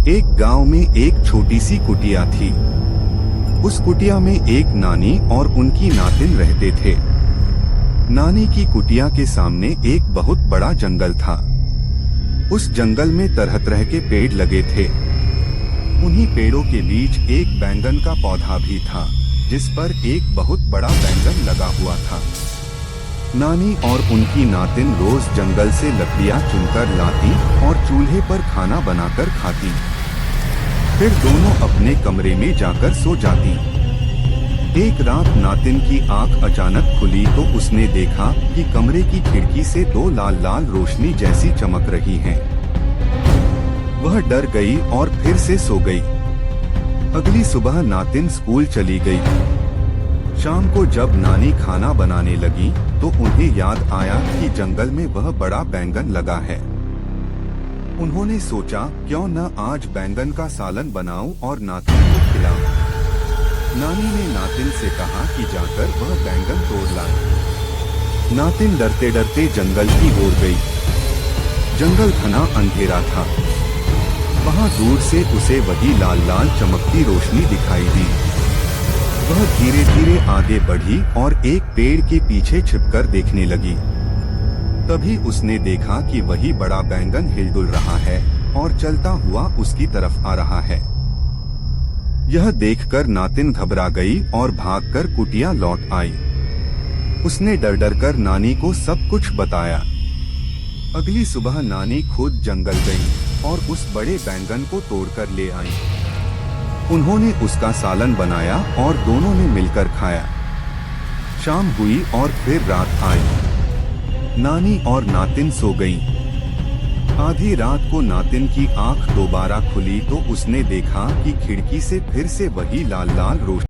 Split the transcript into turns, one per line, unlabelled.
एक गांव में एक छोटी सी कुटिया थी। उस कुटिया में एक नानी और उनकी नातिन रहते थे। नानी की कुटिया के सामने एक बहुत बड़ा जंगल था। उस जंगल में तरह तरह के पेड़ लगे थे। उन्हीं पेड़ों के बीच एक बैंगन का पौधा भी था, जिस पर एक बहुत बड़ा बैंगन लगा हुआ था। नानी और उनकी नातिन रोज जंगल से लकड़ियां चुनकर लाती और चूल्हे पर खाना बनाकर खाती। फिर दोनों अपने कमरे में जाकर सो जाती। एक रात नातिन की आंख अचानक खुली तो उसने देखा कि कमरे की खिड़की से दो लाल लाल रोशनी जैसी चमक रही हैं। वह डर गई और फिर से सो गई। अगली सुबह नातिन स्कूल चली गई। शाम को जब नानी खाना बनाने लगी तो उन्हें याद आया कि जंगल में वह बड़ा बैंगन लगा है। उन्होंने सोचा, क्यों न आज बैंगन का सालन बनाऊं और नातिन को खिलाऊं। नानी ने नातिन से कहा कि जाकर वह बैंगन तोड़ लाए। नातिन डरते डरते जंगल की ओर गई। जंगल घना अंधेरा था। वहां दूर से उसे वही लाल लाल चमकती रोशनी दिखाई दी। वह धीरे धीरे आगे बढ़ी और एक पेड़ के पीछे छिपकर देखने लगी। तभी उसने देखा कि वही बड़ा बैंगन हिलडुल रहा है और चलता हुआ उसकी तरफ आ रहा है। यह देखकर नातिन घबरा गई और भागकर कुटिया लौट आई। उसने डर डर कर नानी को सब कुछ बताया। अगली सुबह नानी खुद जंगल गई और उस बड़े बैंगन को तोड़कर ले आई। उन्होंने उसका सालन बनाया और दोनों ने मिलकर खाया। शाम हुई और फिर रात आई। नानी और नातिन सो गईं। आधी रात को नातिन की आंख दोबारा खुली तो उसने देखा कि खिड़की से फिर से वही लाल लाल रोशनी